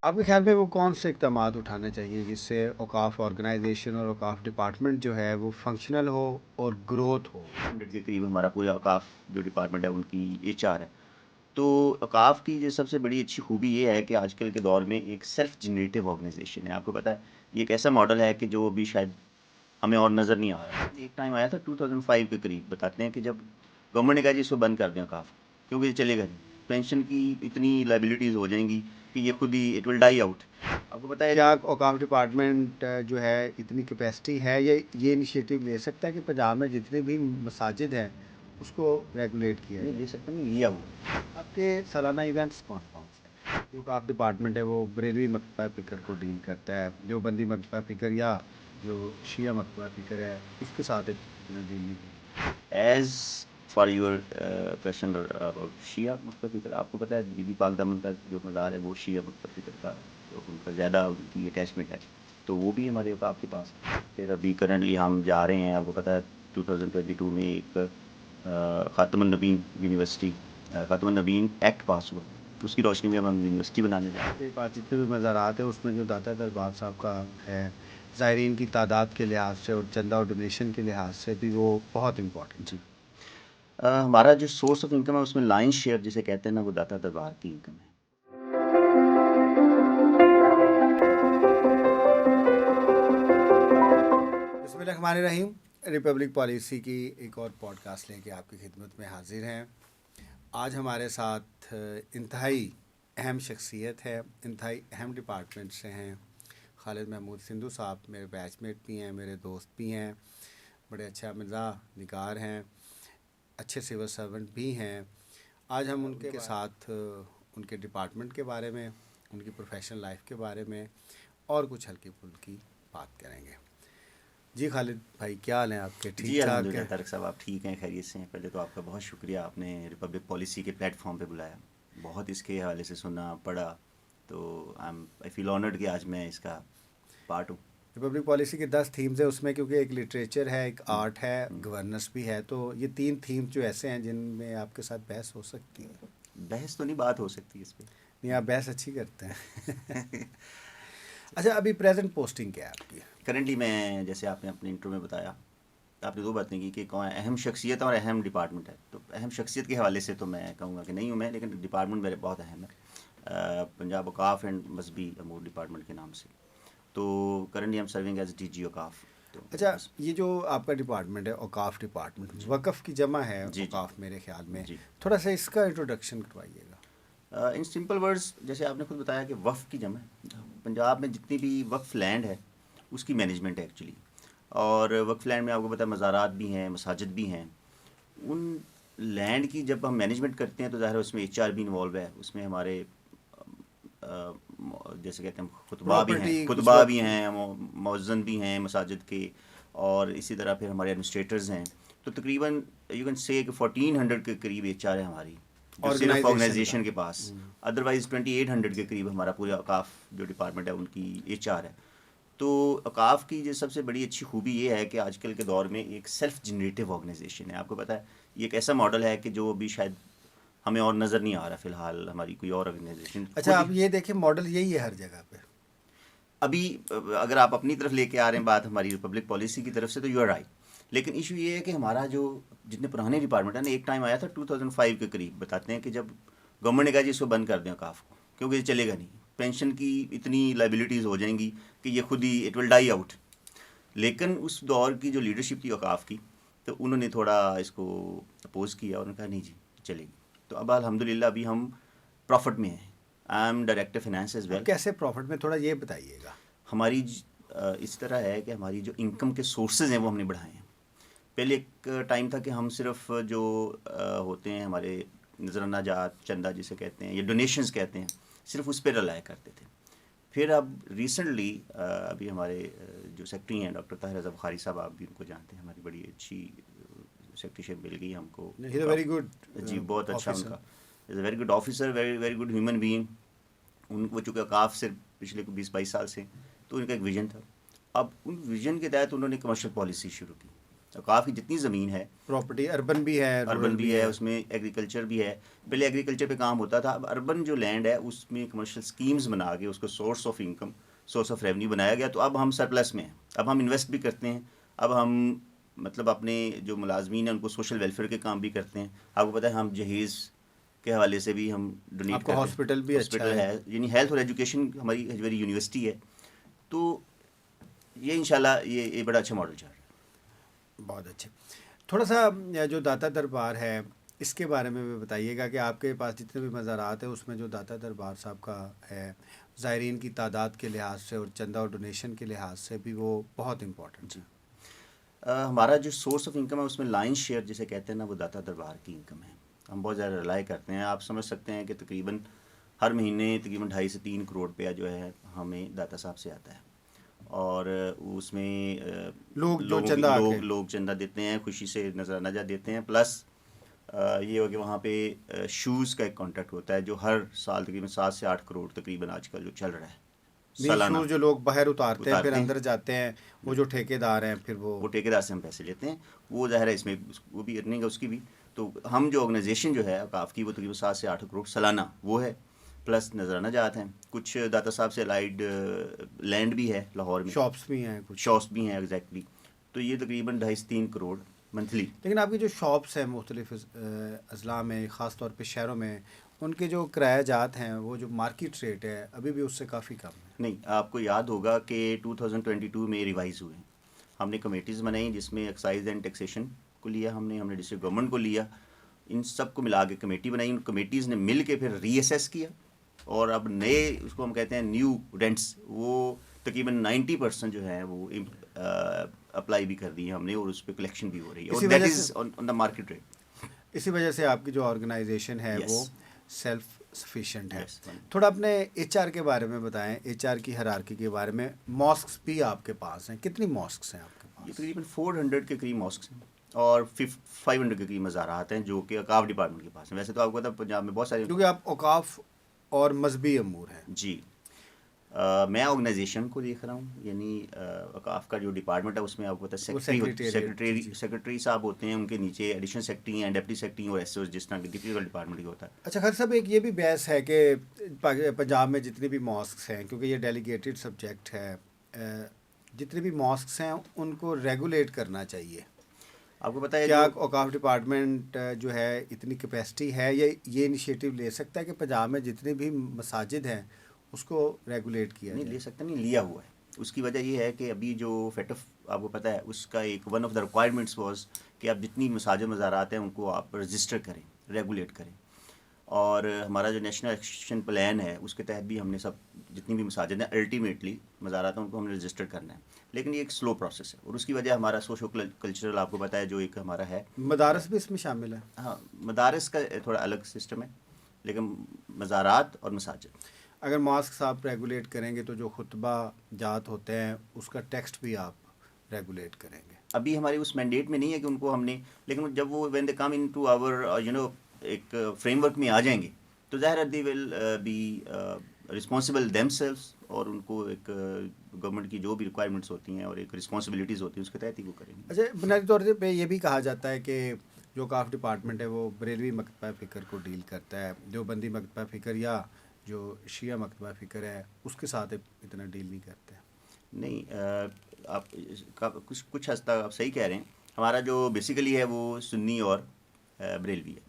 آپ کے خیال میں وہ کون سے اقدامات اٹھانے چاہیے جس سے اوقاف آرگنائزیشن اور اوقاف ڈپارٹمنٹ جو ہے وہ فنکشنل ہو اور گروتھ ہو؟ 100 کے قریب ہمارا پورا اوقاف جو ڈپارٹمنٹ ہے ان کی HR ہے. تو اوقاف کی جو سب سے بڑی اچھی خوبی یہ ہے کہ آج کل کے دور میں ایک سیلف جنریٹو آرگنائزیشن ہے. آپ کو پتہ ہے یہ ایک ایسا ماڈل ہے کہ جو ابھی شاید ہمیں اور نظر نہیں آ رہا. ایک ٹائم آیا تھا 2005 کے قریب، بتاتے ہیں کہ جب گورنمنٹ نے کہا جی اس کو بند کر دیں اوقاف، کیونکہ یہ چلے گا نہیں، پینشن کی اتنی لائبلٹیز ہو جائیں گی کہ یہ خود ہی اٹ ول ڈائی آؤٹ. آپ کو پتہ ہے کیا اوقاف ڈپارٹمنٹ جو ہے اتنی کیپیسٹی ہے یا یہ انیشیٹو لے سکتا ہے کہ پنجاب میں جتنے بھی مساجد ہیں اس کو ریگولیٹ کیا نہیں جائے؟ لے سکتے نہیں لیا وہ. آپ کے سالانہ ایونٹس کون کون سے ہیں؟ جو اوقاف ڈپارٹمنٹ ہے وہ بریلوی مکتبہ فکر کو ڈیل کرتا ہے، جو بندی مکتبہ فکر یا جو شیعہ مکتبہ فکر ہے اس کے ساتھ ڈیل نہیں کی؟ As for your question about شیعہ مکتبہ فکر، آپ کو پتہ ہے بی بی پاک دامن کا جو مزار ہے وہ شیعہ مکتبہ فکر کا، تو ان کا زیادہ ان کی اٹیچمنٹ ہے، تو وہ بھی ہمارے اوقاف کے پاس ہے. پھر ابھی کرنٹلی ہم جا رہے ہیں، آپ کو پتہ ہے 2022 میں ایک خاتم النبین یونیورسٹی، خاتم النبین ایکٹ پاس ہوا، اس کی روشنی میں ہم یونیورسٹی بنانے جا رہے ہیں. بات جتنے بھی مزارات ہیں اس میں جو داتا دربار صاحب کا ہے، زائرین کی تعداد کے لحاظ سے اور چندہ اور ڈونیشن کے لحاظ سے بھی وہ بہت امپورٹنٹ جی ہمارا جو سورس آف انکم ہے اس میں لائن شیئر جسے کہتے ہیں نا، وہ داتا دربار کی انکم ہے. بسم اللہ الرحمن الرحیم. ریپبلک پالیسی کی ایک اور پوڈ کاسٹ لے کے آپ کی خدمت میں حاضر ہیں. آج ہمارے ساتھ انتہائی اہم شخصیت ہے، انتہائی اہم ڈپارٹمنٹ سے ہیں. خالد محمود سندھو صاحب میرے بیچ میٹ بھی ہیں، میرے دوست بھی ہیں، بڑے اچھا مزاح نگار ہیں، اچھے سول سرونٹ بھی ہیں. آج ہم ان کے ساتھ ان کے ڈپارٹمنٹ کے بارے میں، ان کی پروفیشنل لائف کے بارے میں اور کچھ ہلکی پھلکی بات کریں گے. جی خالد بھائی، کیا حال ہیں آپ کے؟ جی ٹھیک ٹھاک الحمدللہ ہیں؟ طارق صاحب آپ ٹھیک ہیں، خیریت سے ہیں؟ پہلے تو آپ کا بہت شکریہ، آپ نے ریپبلک پالیسی کے پلیٹ فارم پہ بلایا، بہت اس کے حوالے سے سنا پڑھا، تو آئی فیل آنرڈ کہ آج میں اس کا پارٹ ہوں. ریپبلک پالیسی کے 10 تھیمز ہیں اس میں، کیونکہ ایک لٹریچر ہے، ایک آرٹ ہے، گورننس بھی ہے، تو یہ 3 تھیم جو ایسے ہیں جن میں آپ کے ساتھ بحث ہو سکتی ہے. بحث تو نہیں، بات ہو سکتی اس پہ. نہیں، آپ بحث اچھی کرتے ہیں. اچھا، ابھی پریزنٹ پوسٹنگ کیا ہے آپ کی؟ کرنٹلی میں، جیسے آپ نے اپنے انٹرو میں بتایا، آپ نے 2 باتیں کی کہ کون اہم شخصیت اور اہم ڈپارٹمنٹ ہے. تو اہم شخصیت کے حوالے سے تو میں کہوں گا کہ نہیں ہوں میں، لیکن ڈپارٹمنٹ میرے بہت اہم ہے، پنجاب اوقاف اینڈ مذہبی امور ڈپارٹمنٹ کے نام سے. تو currently am serving as D G Auqaf. تو اچھا، یہ جو آپ کا ڈپارٹمنٹ ہے اوقاف ڈپارٹمنٹ، وقف کی جمع ہے جی جی اوقاف میرے خیال میں، جی تھوڑا سا اس کا انٹروڈکشن کروائیے گا. ان سمپل ورڈز، جیسے آپ نے خود بتایا کہ وقف کی جمع ہے، پنجاب میں جتنی بھی وقف لینڈ ہے اس کی مینجمنٹ ہے ایکچولی. اور وقف لینڈ میں آپ کو پتہ ہے مزارات بھی ہیں، مساجد بھی ہیں. ان لینڈ کی جب ہم مینجمنٹ کرتے ہیں تو ظاہر ہے اس میں HR بھی انوالو ہے، اس میں ہمارے جیسے کہتے ہیں خطبہ بھی ہیں، پراپرٹی کچھ خطبہ بھی وقت ہیں، مؤذن بھی ہیں مساجد کے، اور اسی طرح پھر ہمارے ایڈمنسٹریٹرز ہیں. تو تقریباً یو کین سے کہ 1400 کے قریب HR ہے ہماری، جو صرف آرگنائزیشن کے پاس. ادروائز 2800 کے قریب ہمارا پورا اوقاف جو ڈپارٹمنٹ ہے ان کی HR ہے. تو اوقاف کی جو سب سے بڑی اچھی خوبی یہ ہے کہ آج کل کے دور میں ایک سیلف جنریٹو آرگنائزیشن ہے. آپ کو پتہ ہے یہ ایک ایسا ماڈل ہے کہ جو ابھی شاید ہمیں اور نظر نہیں آ رہا فی الحال ہماری کوئی اور آرگنائزیشن. اچھا، آپ یہ دیکھیں ماڈل یہی ہے ہر جگہ پہ. ابھی اگر آپ اپنی طرف لے کے آ رہے ہیں بات ہماری ریپبلک پالیسی کی طرف سے، تو یو آر رائٹ. لیکن ایشو یہ ہے کہ ہمارا جو جتنے پرانے ڈپارٹمنٹ ہیں نا، ایک ٹائم آیا تھا 2005 کے قریب، بتاتے ہیں کہ جب گورنمنٹ نے کہا جی اس کو بند کر دیں اوقاف کو، کیونکہ یہ چلے گا نہیں، پینشن کی اتنی لائبلٹیز ہو جائیں گی کہ یہ خود ہی اٹ ول ڈائی آؤٹ. لیکن اس دور کی جو لیڈرشپ تھی اوقاف کی، تو انہوں نے تھوڑا اس کو اپوز کیا اور انہوں نے کہا نہیں جی چلے گی. تو اب الحمدللہ ابھی ہم پروفٹ میں ہیں. I am director finance as well. کیسے پروفٹ میں، تھوڑا یہ بتائیے گا. ہماری اس طرح ہے کہ ہماری جو انکم کے سورسز ہیں وہ ہم نے بڑھائے ہیں. پہلے ایک ٹائم تھا کہ ہم صرف جو ہوتے ہیں ہمارے نذرانہ جات، چندہ جسے کہتے ہیں یا ڈونیشنز کہتے ہیں، صرف اس پہ رلایا کرتے تھے. پھر اب ریسنٹلی ابھی ہمارے جو سیکٹری ہیں ڈاکٹر طاہر رضا بخاری صاحب، آپ بھی ان کو جانتے ہیں، ہماری بڑی اچھی سیکٹریشپ مل گئی ہم کو. Very good. جی بہت اچھا ان کا، is a very good officer, very very good human being. ان کو چونکہ اوقاف سے پچھلے 20-22 سال سے، تو ان کا ایک ویژن تھا. اب ان ویژن کے تحت انہوں نے کمرشل پالیسی شروع کی. اوقاف کی جتنی زمین ہے، پراپرٹی اربن بھی ہے، اربن بھی ہے، اس میں ایگریکلچر بھی ہے. پہلے ایگریکلچر پہ کام ہوتا تھا، اب اربن جو لینڈ ہے اس میں کمرشل اسکیمز بنا کے اس کو source of income, source of revenue بنایا گیا. تو اب ہم سرپلس میں ہیں، اب ہم انویسٹ بھی کرتے ہیں، اب ہم مطلب اپنے جو ملازمین ہیں ان کو سوشل ویلفیئر کے کام بھی کرتے ہیں. آپ کو پتہ ہے ہم جہیز کے حوالے سے بھی ہم ڈونیٹ آپ کا کرتے ہیں. ہاسپٹل بھی اچھا ہاسپٹل ہے، یعنی ہیلتھ اور ایجوکیشن ہماری ہماری یونیورسٹی ہے. تو یہ انشاءاللہ یہ بڑا اچھا ماڈل چل رہا ہے. بہت اچھے. تھوڑا سا جو داتا دربار ہے اس کے بارے میں بھی بتائیے گا کہ آپ کے پاس جتنے بھی مزارات ہیں اس میں جو داتا دربار صاحب کا ہے، زائرین کی تعداد کے لحاظ سے اور چندہ اور ڈونیشن کے لحاظ سے بھی وہ بہت امپورٹنٹ ہے. ہمارا جو سورس آف انکم ہے اس میں لائن شیئر جسے کہتے ہیں نا، وہ داتا دربار کی انکم ہے. ہم بہت زیادہ رلائی کرتے ہیں. آپ سمجھ سکتے ہیں کہ تقریباً ہر مہینے تقریباً 2.5 سے 3 کروڑ روپیہ جو ہے ہمیں داتا صاحب سے آتا ہے. اور اس میں لوگ چندہ دیتے ہیں، خوشی سے نظرانہ دیتے ہیں. پلس یہ ہو کہ وہاں پہ شوز کا ایک کانٹریکٹ ہوتا ہے جو ہر سال تقریباً 7 سے 8 کروڑ تقریباً آج کل جو چل رہا ہے سالانہ. شوز جو لوگ باہر اتارتے ہیں پھر اندر جاتے ہیں، وہ جو ٹھیکیدار ہیں پھر وہ ٹھیکیدار سے ہم پیسے لیتے ہیں. وہ ظاہر ہے اس میں وہ بھی ارننگ ہے اس کی بھی. تو ہم جو آرگنائزیشن جو ہے اوقاف کی وہ تقریباً 7 سے 8 کروڑ سالانہ وہ ہے. پلس نذرانہ جات ہیں. کچھ داتا صاحب سے الائڈ لینڈ بھی ہے لاہور میں، شاپس بھی ہیں، کچھ شاپس بھی ہیں ایگزیکٹلی. تو یہ تقریباً 2.5 سے 3 کروڑ منتھلی. لیکن آپ کی جو شاپس ہیں مختلف اضلاع میں، خاص طور پہ شہروں میں، ان کے جو کرایہ جات ہیں وہ جو مارکیٹ ریٹ ہے ابھی بھی اس سے کافی کم ہے. نہیں، آپ کو یاد ہوگا کہ 2022 میں ریوائز ہوئے. ہم نے کمیٹیز بنائی جس میں ایکسائز اینڈ ٹیکسیشن کو لیا، ہم نے ڈسٹرکٹ گورنمنٹ کو لیا، ان سب کو ملا کے کمیٹی بنائی. ان کمیٹیز نے مل کے پھر ری اسیس کیا، اور اب نئے اس کو ہم کہتے ہیں نیو رینٹس، وہ تقریباً 90% جو ہے وہ اپلائی بھی کر دی ہے ہم نے، اور اس پہ کلیکشن بھی ہو رہی ہے، اور that is on the market rate. اسی وجہ سے آپ کی جو آرگنائزیشن ہے وہ سیلف سفیشینٹ ہے. Yes. تھوڑا اپنے ایچ آر کے بارے میں بتائیں، ایچ آر کی ہرارکی کے بارے میں. ماسکس بھی آپ کے پاس ہیں، کتنی ماسکس ہیں آپ کے پاس؟ یہ تقریباً 400 کے قریب ماسکس ہیں اور 500 کے قریب مزارات ہیں جو کہ اوقاف ڈپارٹمنٹ کے پاس ہیں. ویسے تو آپ کو پتہ ہے پنجاب میں بہت سارے، کیونکہ آپ اوقاف اور مذہبی امور ہیں. جی. میں آرگنائزیشن کو دیکھ رہا ہوں، یعنی اوقاف کا جو ڈپارٹمنٹ ہے اس میں آپ کو پتہ ہے سیکرٹری صاحب ہوتے ہیں، ان کے نیچے ایڈیشنل سیکرٹری ہیں، ڈپٹی سیکرٹری اور ایس او جس طرح کی ڈپٹی ڈپارٹمنٹ ہوتا ہے. اچھا خیر صاحب، ایک یہ بھی بحث ہے کہ پنجاب میں جتنی بھی ماسکس ہیں، کیونکہ یہ ڈیلیگیٹڈ سبجیکٹ ہے، جتنے بھی ماسکس ہیں ان کو ریگولیٹ کرنا چاہیے. آپ کو پتہ ہے کیا اوقاف ڈپارٹمنٹ جو ہے اتنی کیپیسٹی ہے یا یہ انیشیٹو لے سکتا ہے کہ پنجاب میں جتنے بھی مساجد ہیں اس کو ریگولیٹ کیا نہیں جائے؟ لے سکتا، نہیں لیا ہوا ہے. اس کی وجہ یہ ہے کہ ابھی جو فیٹف آپ کو پتہ ہے اس کا ایک one of the requirements was کہ آپ جتنی مساجد مزارات ہیں ان کو آپ رجسٹر کریں، ریگولیٹ کریں. اور ہمارا جو نیشنل ایکشن پلان ہے اس کے تحت بھی ہم نے سب جتنی بھی مساجد ہیں الٹیمیٹلی مزارات ہیں ان کو ہم نے رجسٹر کرنا ہے. لیکن یہ ایک سلو پروسیس ہے، اور اس کی وجہ ہمارا سوشو کلچرل آپ کو پتہ ہے جو ایک ہمارا ہے. مدارس بھی اس میں شامل ہے. ہاں، مدارس کا تھوڑا الگ سسٹم ہے، لیکن مزارات اور مساجد اگر ماسک آپ ریگولیٹ کریں گے تو جو خطبہ جات ہوتے ہیں اس کا ٹیکسٹ بھی آپ ریگولیٹ کریں گے. ابھی ہمارے اس مینڈیٹ میں نہیں ہے کہ ان کو ہم نے، لیکن جب وہ when they come in to our ایک فریم ورک میں آ جائیں گے تو ظاہر ہے they will be responsible themselves, اور ان کو ایک گورنمنٹ کی جو بھی ریکوائرمنٹس ہوتی ہیں اور ایک رسپانسبلٹیز ہوتی ہیں اس کے تحت ہی وہ کریں گے. اچھا، بنیادی طور پہ یہ بھی کہا جاتا ہے کہ جو اوقاف ڈپارٹمنٹ ہے وہ بریلوی مکتبہ فکر کو ڈیل کرتا ہے، دیوبندی مکتبہ فکر یا جو شیعہ مکتبہ فکر ہے اس کے ساتھ اتنا ڈیل نہیں کرتے. نہیں، آپ کچھ حد تک آپ صحیح کہہ رہے ہیں. ہمارا جو بیسیکلی ہے وہ سنی اور بریلوی ہے.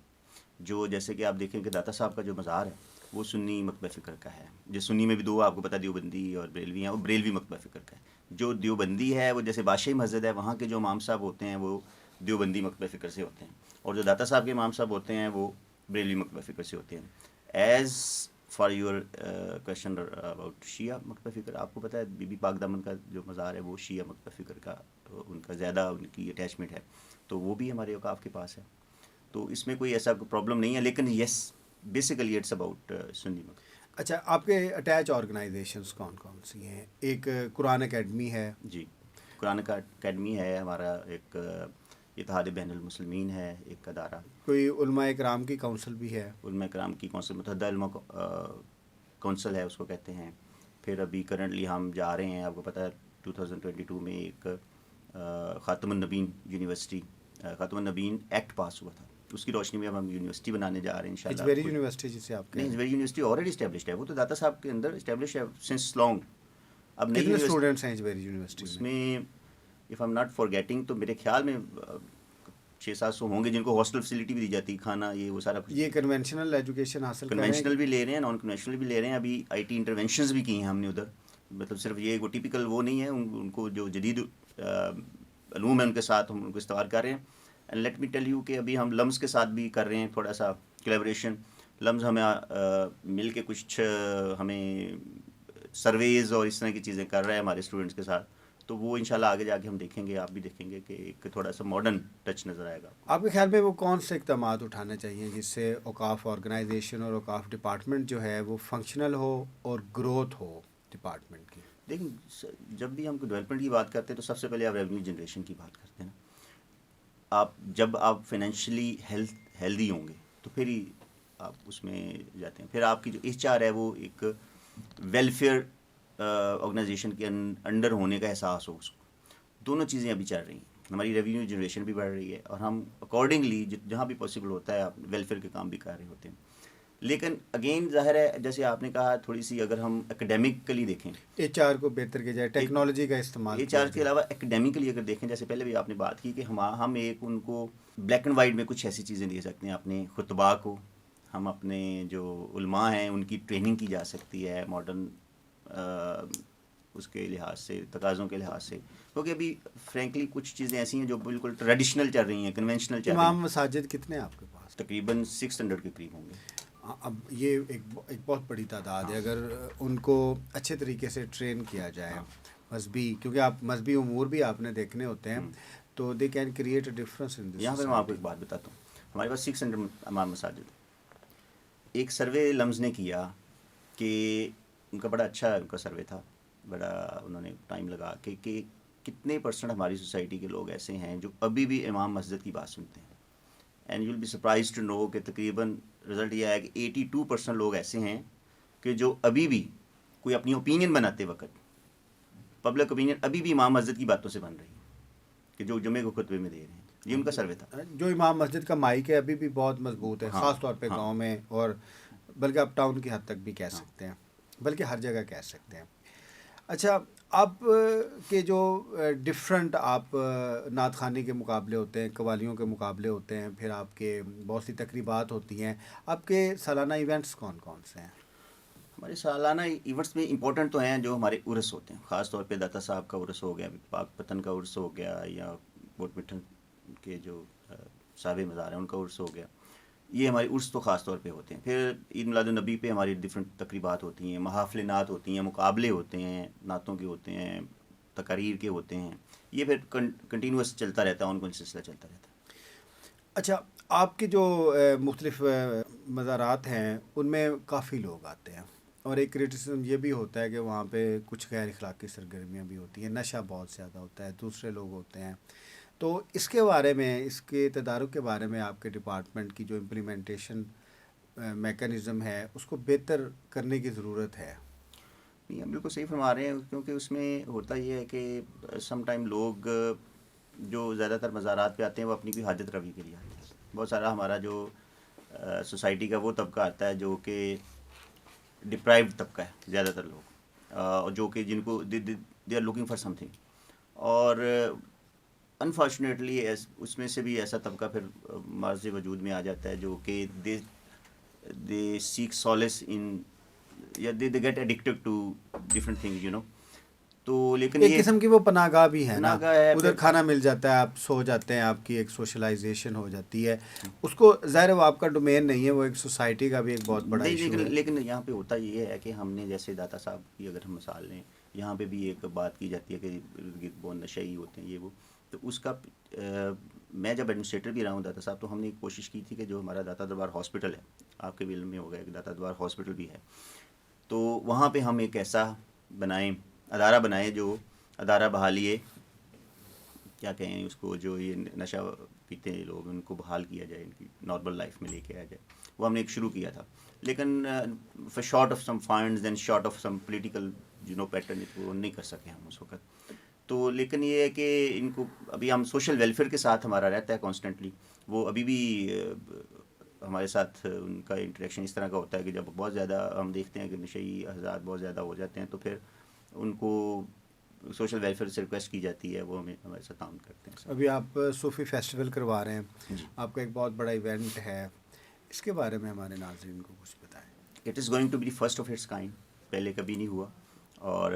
جو جیسے کہ آپ دیکھیں کہ داتا صاحب کا جو مزار ہے وہ سنی مکتبہ فکر کا ہے. جو سنی میں بھی دو آپ کو پتہ دیوبندی اور بریلوی ہیں، وہ بریلوی مکتبہ فکر کا ہے. جو دیوبندی ہے وہ جیسے بادشاہی مسجد ہے، وہاں کے جو امام صاحب ہوتے ہیں وہ دیوبندی مکتبہ فکر سے ہوتے ہیں، اور جو داتا صاحب کے امام صاحب ہوتے ہیں وہ بریلوی مکتبہ فکر سے ہوتے ہیں. As for your question about شیعہ مکتبہ فکر، آپ کو پتہ ہے بی بی پاک دامن کا جو مزار ہے وہ شیعہ مکتبہ فکر کا ان کا زیادہ ان کی اٹیچمنٹ ہے، تو وہ بھی ہمارے اوقاف کے پاس ہے. تو اس میں کوئی ایسا پرابلم نہیں ہے، لیکن یس بیسیکلی اٹس اباؤٹ سنی مکتبہ. اچھا، آپ کے اٹیچ آرگنائزیشنس کون کون سی ہیں؟ ایک قرآن اکیڈمی ہے. جی، قرآن اکیڈمی ہے ہمارا. ایک اتحاد بین المسلمین ہے ایک ادارہ. کوئی علماء اکرام کی کونسل بھی ہے. علماء اکرام کی کونسل، متحدہ علماء کونسل ہے اس کو کہتے ہیں. پھر ابھی کرنٹلی ہم جا رہے ہیں، آپ کو پتہ ہے 2022 میں ایک خاتم النبین یونیورسٹی، خاتم النبین ایکٹ پاس ہوا تھا، اس کی روشنی میں اب ہم یونیورسٹی بنانے جا رہے ہیں انشاءاللہ. ہجویری یونیورسٹی جسے آپ نہیں، کہیں ہجویری یونیورسٹی آلریڈی اسٹیبلشڈ ہے، وہ تو داتا صاحب کے اندر اسٹیبلش ہے سنس لانگ. اب نئی کتنے یونیورسٹی اسٹوڈنٹس ہیں ہجویری یونیورسٹی اس میں؟ میں if I am not forgetting تو میرے خیال میں 600-700 ہوں گے جن کو ہاسٹل فیسلٹی بھی دی جاتی ہے، کھانا یہ وہ سارا کچھ. یہ کنونشنل ایجوکیشن حاصل کر رہے ہیں؟ کنونشنل بھی لے رہے ہیں، نان کنونشنل بھی لے رہے ہیں. ابھی آئی ٹی انٹروینشنز بھی کی ہیں ہم نے ادھر. مطلب صرف یہ وہ ٹیپیکل وہ نہیں ہے، ان کو جو جدید علوم ہے ان کے ساتھ ہم ان کو استوار کر رہے ہیں. And let me tell you کہ ابھی ہم لمز کے ساتھ بھی کر رہے ہیں تھوڑا سا کولیبریشن. لمز ہمیں مل کے کچھ ہمیں سرویز اور اس طرح کی چیزیں کر رہے ہیں ہمارے اسٹوڈنٹس کے ساتھ. تو وہ انشاءاللہ آگے جا کے ہم دیکھیں گے، آپ بھی دیکھیں گے کہ ایک تھوڑا سا ماڈرن ٹچ نظر آئے گا. آپ کے خیال میں وہ کون سے اقدامات اٹھانے چاہیے جس سے اوقاف آرگنائزیشن اور اوقاف ڈپارٹمنٹ جو ہے وہ فنکشنل ہو اور گروتھ ہو ڈپارٹمنٹ کی؟ دیکھیں، جب بھی ہم ڈیولپمنٹ کی بات کرتے ہیں تو سب سے پہلے آپ ریونیو جنریشن کی بات کرتے ہیں نا. جب آپ فائنینشلی ہیلدی ہوں گے تو پھر ہی آپ اس میں جاتے ہیں. پھر آپ کی جو ایچ آر ہے وہ ایک ویلفیئر آرگنائزیشن کے انڈر ہونے کا احساس ہو. اس کو دونوں چیزیں ابھی چل رہی ہیں. ہماری ریونیو جنریشن بھی بڑھ رہی ہے اور ہم اکارڈنگلی جہاں بھی پاسبل ہوتا ہے آپ ویلفیئر کے کام بھی کر رہے ہوتے ہیں. لیکن اگین ظاہر ہے جیسے آپ نے کہا تھوڑی سی اگر ہم اکیڈیمکلی دیکھیں ایچ آر کو بہتر کیا جائے، ٹیکنالوجی کا استعمال ایچ کیا آر کے جائے. علاوہ اکیڈیمکلی اگر دیکھیں، جیسے پہلے بھی آپ نے بات کی کہ ہم ایک ان کو بلیک اینڈ وائٹ میں کچھ ایسی چیزیں دے سکتے ہیں. اپنے خطباء کو ہم اپنے جو علماء ہیں ان کی ٹریننگ کی جا سکتی ہے ماڈرن اس کے لحاظ سے، تقاضوں کے لحاظ سے. کیونکہ ابھی فرینکلی کچھ چیزیں ایسی ہیں جو بالکل ٹریڈیشنل چل رہی ہیں، کنونشنل چل رہی امام ہیں. مساجد کتنے ہیں آپ کے پاس؟ تقریباً 600 کے قریب ہوں گے. اب یہ ایک بہت بڑی تعداد ہے. اگر ان کو اچھے طریقے سے ٹرین کیا جائے مذہبی، کیونکہ آپ مذہبی امور بھی آپ نے دیکھنے ہوتے ہیں، تو they can create a difference in this. یہاں پہ میں آپ کو ایک بات بتاتا ہوں. ہمارے پاس 600 امام مساجد. ایک سروے لمز نے کیا کہ ان کا بڑا اچھا ان کا سروے تھا، بڑا انہوں نے ٹائم لگا کہ کتنے پرسنٹ ہماری سوسائٹی کے لوگ ایسے ہیں جو ابھی بھی امام مسجد کی بات سنتے ہیں. And you will be surprised to know کہ تقریباً رزلٹ یہ ہے کہ 82% لوگ ایسے ہیں کہ جو ابھی بھی کوئی اپنی اوپینین بناتے وقت، پبلک اوپینین ابھی بھی امام مسجد کی باتوں سے بن رہی ہے کہ جو جمعے کو خطبے میں دے رہے ہیں. یہ ان کا سروے تھا. جو امام مسجد کا مائک ہے ابھی بھی بہت مضبوط ہے، خاص طور پہ گاؤں میں، اور بلکہ آپ ٹاؤن کی حد تک بھی کہہ سکتے ہیں، بلکہ ہر جگہ کہہ سکتے ہیں. اچھا، آپ کے جو ڈفرنٹ آپ نعت خوانی کے مقابلے ہوتے ہیں، قوالیوں کے مقابلے ہوتے ہیں، پھر آپ کے بہت سی تقریبات ہوتی ہیں، آپ کے سالانہ ایونٹس کون کون سے ہیں؟ ہمارے سالانہ ایونٹس میں امپورٹنٹ تو ہیں جو ہمارے عرس ہوتے ہیں. خاص طور پہ داتا صاحب کا عرس ہو گیا، پاک پتن کا عرس ہو گیا، یا کوٹ مٹھن کے جو صاحب مزار ہیں ان کا عرس ہو گیا. یہ ہمارے عرس تو خاص طور پہ ہوتے ہیں. پھر عید میلاد النبی پہ ہماری ڈفرینٹ تقریبات ہوتی ہیں، محافل نعت ہوتی ہیں، مقابلے ہوتے ہیں، نعتوں کے ہوتے ہیں، تقاریر کے ہوتے ہیں. یہ پھر کنٹینیوس چلتا رہتا ہے، ان کو سلسلہ چلتا رہتا ہے. اچھا، آپ کے جو مختلف مزارات ہیں ان میں کافی لوگ آتے ہیں، اور ایک کریٹیسزم یہ بھی ہوتا ہے کہ وہاں پہ کچھ غیر اخلاقی سرگرمیاں بھی ہوتی ہیں، نشہ بہت زیادہ ہوتا ہے، دوسرے لوگ ہوتے ہیں. تو اس کے بارے میں، اس کے تدارک کے بارے میں آپ کے ڈپارٹمنٹ کی جو امپلیمنٹیشن میکانزم ہے اس کو بہتر کرنے کی ضرورت ہے. نہیں، ہم بالکل صحیح فرما رہے ہیں، کیونکہ اس میں ہوتا یہ ہے کہ سم ٹائم لوگ جو زیادہ تر مزارات پہ آتے ہیں وہ اپنی کوئی حاجت روی کے لیے آتے ہیں. بہت سارا ہمارا جو سوسائٹی کا وہ طبقہ آتا ہے جو کہ ڈپرائیوڈ طبقہ ہے، زیادہ تر لوگ، جو کہ جن کو they are looking for something. اور انفارچونیٹلی اس میں سے بھی ایسا طبقہ پھر معرض وجود میں آ جاتا ہے جو کہ دے سیک سالس ان، یا they get addicted to different thing, you know. تو لیکن ایک قسم کی وہ پناہ گاہ بھی ہے نا، پناہ گاہ ہے. ادھر کھانا مل جاتا ہے، آپ سو جاتے ہیں، آپ کی ایک سوشلائزیشن ہو جاتی ہے. اس کو ظاہر وہ آپ کا ڈومین نہیں ہے، وہ ایک سوسائٹی کا بھی ایک بہت بڑا ایشو ہے. لیکن یہاں پہ ہوتا یہ ہے کہ ہم نے جیسے داتا صاحب کی اگر ہم مثال لیں، یہاں پہ بھی ایک بات کی جاتی ہے کہ وہ نشئی ہوتے ہیں یہ وہ. تو اس کا میں جب ایڈمنسٹریٹر بھی رہا ہوں داتا صاحب، تو ہم نے ایک کوشش کی تھی کہ جو ہمارا داتا دربار ہاسپٹل ہے، آپ کے بھی علم میں ہوگا ایک داتا دربار ہاسپٹل بھی ہے، تو وہاں پہ ہم ایک ایسا ادارہ بنائیں جو ادارہ بحالیے کیا کہیں اس کو، جو یہ نشہ پیتے ہیں لوگ ان کو بحال کیا جائے، ان کی نارمل لائف میں لے کے آ جائے. وہ ہم نے ایک شروع کیا تھا، لیکن short of some funds and short of some political pattern وہ نہیں کر سکے ہم اس وقت. تو لیکن یہ ہے کہ ان کو ابھی ہم سوشل ویلفیئر کے ساتھ ہمارا رہتا ہے کانسٹنٹلی. وہ ابھی بھی ہمارے ساتھ ان کا انٹریکشن اس طرح کا ہوتا ہے کہ جب بہت زیادہ ہم دیکھتے ہیں کہ نشئی حضرات بہت زیادہ ہو جاتے ہیں تو پھر ان کو سوشل ویلفیئر سے ریکویسٹ کی جاتی ہے, وہ ہمارے ساتھ تعاون کرتے ہیں. ابھی آپ صوفی فیسٹیول کروا رہے ہیں, جی, آپ کا ایک بہت بڑا ایونٹ ہے, اس کے بارے میں ہمارے ناظرین کو کچھ بتائیں. It is going to be the first of its kind, پہلے کبھی نہیں ہوا, اور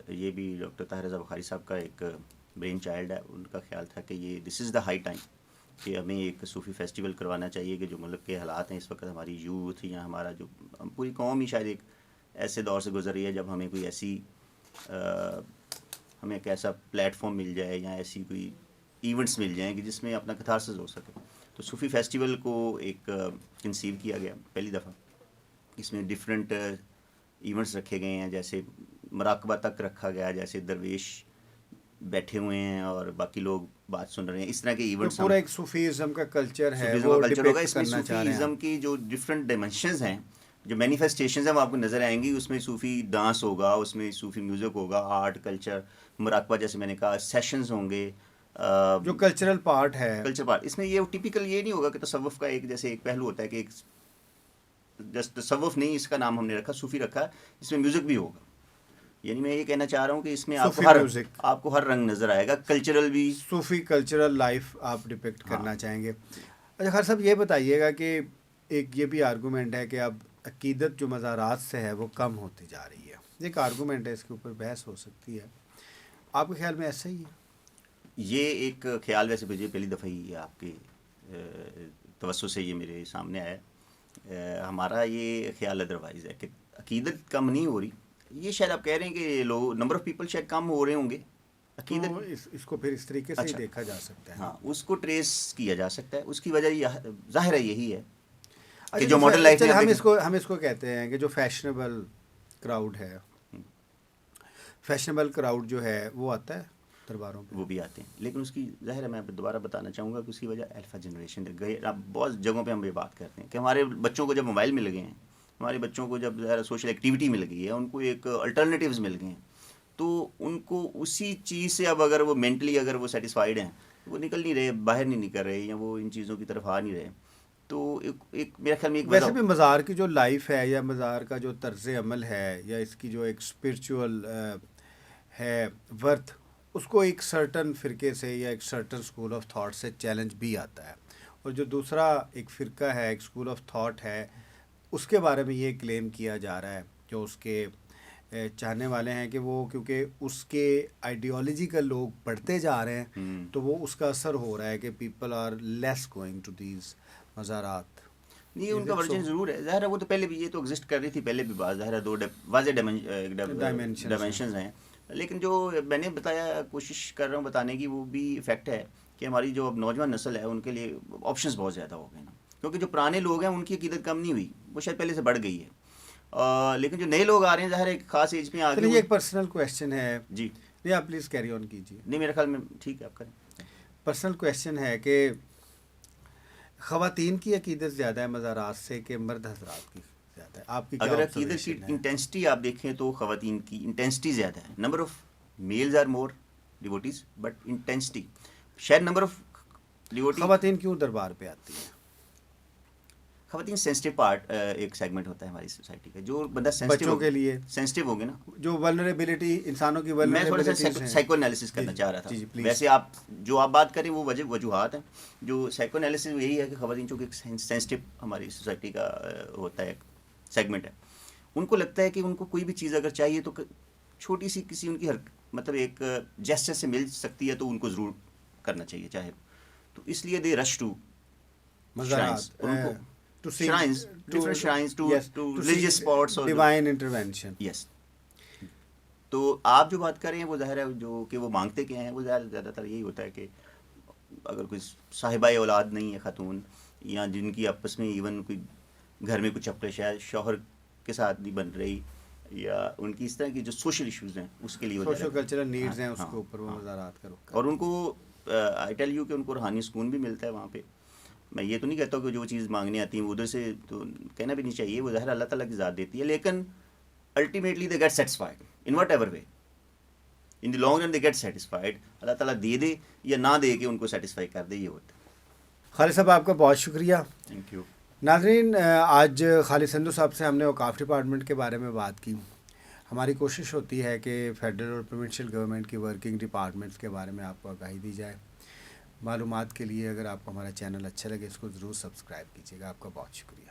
یہ بھی ڈاکٹر طاہر رضا بخاری صاحب کا ایک برین چائلڈ ہے. ان کا خیال تھا کہ یہ دس از دا ہائی ٹائم کہ ہمیں ایک صوفی فیسٹیول کروانا چاہیے کہ جو ملک کے حالات ہیں اس وقت, ہماری یوتھ یا ہمارا جو پوری قوم ہی شاید ایک ایسے دور سے گزر رہی ہے جب ہمیں کوئی ایسی ہمیں ایک ایسا پلیٹ فارم مل جائے یا ایسی کوئی ایونٹس مل جائیں کہ جس میں اپنا کتھارسس ہو سکے. تو صوفی فیسٹیول کو ایک کنسیو کیا گیا پہلی دفعہ. اس میں ڈفرینٹ ایونٹس رکھے گئے ہیں, جیسے مراقبہ تک رکھا گیا, جیسے درویش بیٹھے ہوئے ہیں اور باقی لوگ بات سن رہے ہیں, اس طرح کے ایونٹس. پورا ایک صوفیزم کا کلچر ہے, صوفیزم وہ کا کلچر ہوگا. ڈپکٹ اس میں کرنا چاہ رہے ہیں. صوفیزم کی جو ڈفرینٹ ڈائمینشنز ہیں, جو مینیفیسٹیشنز ہیں وہ آپ کو نظر آئیں گی. اس میں صوفی ڈانس ہوگا, اس میں صوفی میوزک ہوگا, آرٹ, کلچر, مراقبہ, جیسے میں نے کہا, سیشنز ہوں گے, جو کلچرل پارٹ ہے. Culture part. اس میں یہ ٹیپیکل یہ نہیں ہوگا کہ تصوف کا ایک جیسے ایک پہلو ہوتا ہے کہ ایک جسٹ تصوف نہیں, اس کا نام ہم نے رکھا صوفی رکھا, اس میں میوزک بھی ہوگا. یعنی میں یہ کہنا چاہ رہا ہوں کہ اس میں آپ کو ہر رنگ نظر آئے گا, کلچرل بھی, صوفی کلچرل لائف آپ ڈپکٹ کرنا چاہیں گے. اچھا خیر صاحب, یہ بتائیے گا کہ ایک یہ بھی آرگومنٹ ہے کہ اب عقیدت جو مزارات سے ہے وہ کم ہوتی جا رہی ہے. ایک آرگومنٹ ہے, اس کے اوپر بحث ہو سکتی ہے, آپ کے خیال میں ایسا ہی ہے؟ یہ ایک خیال ویسے مجھے پہلی دفعہ ہی آپ کے توسط سے یہ میرے سامنے آیا. ہمارا یہ خیال ادروائز ہے کہ عقیدت کم نہیں ہو رہی. یہ شاید آپ کہہ رہے ہیں کہ لوگ نمبر آف پیپل شاید کم ہو رہے ہوں گے. عقیدت اس کو پھر اس طریقے سے دیکھا جا سکتا ہے. ہاں, اس کو ٹریس کیا جا سکتا ہے. اس کی وجہ ظاہر ہے یہی ہے کہ جو ماڈرن لائف میں ہم اس کو کہتے ہیں کہ جو فیشنیبل کراؤڈ ہے, فیشنیبل کراؤڈ جو ہے وہ آتا ہے درباروں پہ, وہ بھی آتے ہیں. لیکن اس کی ظاہر ہے, میں دوبارہ بتانا چاہوں گا کہ اس کی وجہ الفا جنریشن گئی. اب بہت جگہوں پہ ہم یہ بات کرتے ہیں کہ ہمارے بچوں کو جب موبائل مل گئے ہیں, ہمارے بچوں کو جب ظاہر سوشل ایکٹیویٹی مل گئی ہے, ان کو ایک الٹرنیٹیوز مل گئے ہیں, تو ان کو اسی چیز سے اب اگر وہ مینٹلی اگر وہ سیٹسفائیڈ ہیں, وہ نکل نہیں رہے, باہر نہیں نکل رہے, یا وہ ان چیزوں کی طرف آ نہیں رہے. تو ایک میرے خیال میں ایک ویسے بھی مزار کی جو لائف ہے یا مزار کا جو طرز عمل ہے یا اس کی جو ایک اسپرچول ہے ورتھ, اس کو ایک سرٹن فرقے سے یا ایک سرٹن اسکول آف تھاٹ سے چیلنج بھی آتا ہے. اور جو دوسرا ایک فرقہ ہے, ایک اسکول آف تھاٹ ہے, اس کے بارے میں یہ کلیم کیا جا رہا ہے, جو اس کے چاہنے والے ہیں کہ وہ کیونکہ اس کے آئیڈیالوجی کا لوگ پڑھتے جا رہے ہیں, تو وہ اس کا اثر ہو رہا ہے کہ people are less going to these مزارات. نہیں, ان کا ورژن ضرور ہے, ظاہر ہے وہ تو پہلے بھی یہ تو ایگزسٹ کر رہی تھی پہلے بھی. بات ظاہر ہے دو واضح ڈائمینشنز ہیں. لیکن جو میں نے بتایا, کوشش کر رہا ہوں بتانے کی, وہ بھی فیکٹ ہے کہ ہماری جو اب نوجوان نسل ہے ان کے لیے آپشنز بہت زیادہ ہو گئے نا. کیونکہ جو پرانے لوگ ہیں ان کی عقیدت کم نہیں ہوئی, وہ شاید پہلے سے بڑھ گئی ہے. لیکن جو نئے لوگ آ رہے ہیں ظاہر ایک خاص ایج میں آ گئے. یہ ایک پرسنل کویشچن ہے. جی نہیں, آپ پلیز کیری آن کیجیے. نہیں, میرے خیال میں ٹھیک ہے, آپ کریں. پرسنل کویشچن ہے کہ خواتین کی عقیدت زیادہ ہے مزارات سے کہ مرد حضرات کی زیادہ ہے؟ آپ کی اگر عقیدت کی انٹینسٹی آپ دیکھیں تو خواتین کی انٹینسٹی زیادہ ہے. Number of males are more duties, but intensity شاید نمبر آف ڈیوٹی. خواتین کیوں دربار پہ آتی ہیں؟ خواتین سینسٹیو پارٹ ایک سیگمنٹ ہوتا ہے ہماری سوسائٹی کا. جو بندہ بچوں کے لیے سینسٹیو ہوگے نا, جو ولنریبلٹی انسانوں کی میں تھوڑا سا سائیکو انالیسس کرنا چاہ رہا تھا. ویسے آپ جو آپ بات کریں وہ وجوہات ہیں. جو سائیکو انالیسس یہی ہے کہ خواتین چونکہ ایک سینسٹیو ہماری سوسائٹی کا ہوتا ہے, ایک سیگمنٹ ہے, ان کو لگتا ہے کہ ان کو کوئی بھی چیز اگر چاہیے تو چھوٹی سی کسی ان کی مطلب ایک جیسچر سے مل سکتی ہے تو ان کو ضرور کرنا چاہیے چاہے. تو اس لیے دے رش ٹو مزارات, shrines, different shrines to religious spots or divine intervention. Yes. تو آپ جو بات کر رہے ہیں وہ ظاہر ہے جو کہ وہ مانگتے کیا ہیں, وہ زیادہ تر یہی ہوتا ہے کہ اگر کوئی صاحبہ اولاد نہیں ہے خاتون, یا جن کی آپس میں ایون کوئی گھر میں کچھ اپنے شاید شوہر کے ساتھ نہیں بن رہی, یا ان کی اس طرح کی جو سوشل ایشوز ہیں اس کے لیے سوشل کلچرل نیڈز ہیں, اس کے اوپر وہ مزارات کرو. اور ان کو آئی ٹیل یو کہ ان کو روحانی سکون بھی ملتا ہے وہاں پہ. میں یہ تو نہیں کہتا کہ جو چیز مانگنے آتی ہیں ادھر سے تو کہنا بھی نہیں چاہیے, وہ ظاہر اللہ تعالیٰ کی ذات دیتی ہے, لیکن ultimately they get satisfied in whatever way. In the long run they get satisfied. اللہ تعالیٰ دے دے یا نہ دے کے ان کو سیٹسفائی کر دے, یہ ہوتا ہے. خالد صاحب آپ کا بہت شکریہ. Thank you. ناظرین, آج خالد سندھو صاحب سے ہم نے اوقاف ڈپارٹمنٹ کے بارے میں بات کی. ہماری کوشش ہوتی ہے کہ فیڈرل اور پروونشل گورنمنٹ کی ورکنگ ڈپارٹمنٹس کے بارے میں آپ کو آگاہی دی جائے. معلومات کے لیے اگر آپ کو ہمارا چینل اچھا لگے اس کو ضرور سبسکرائب کیجیے گا. آپ کا بہت شکریہ.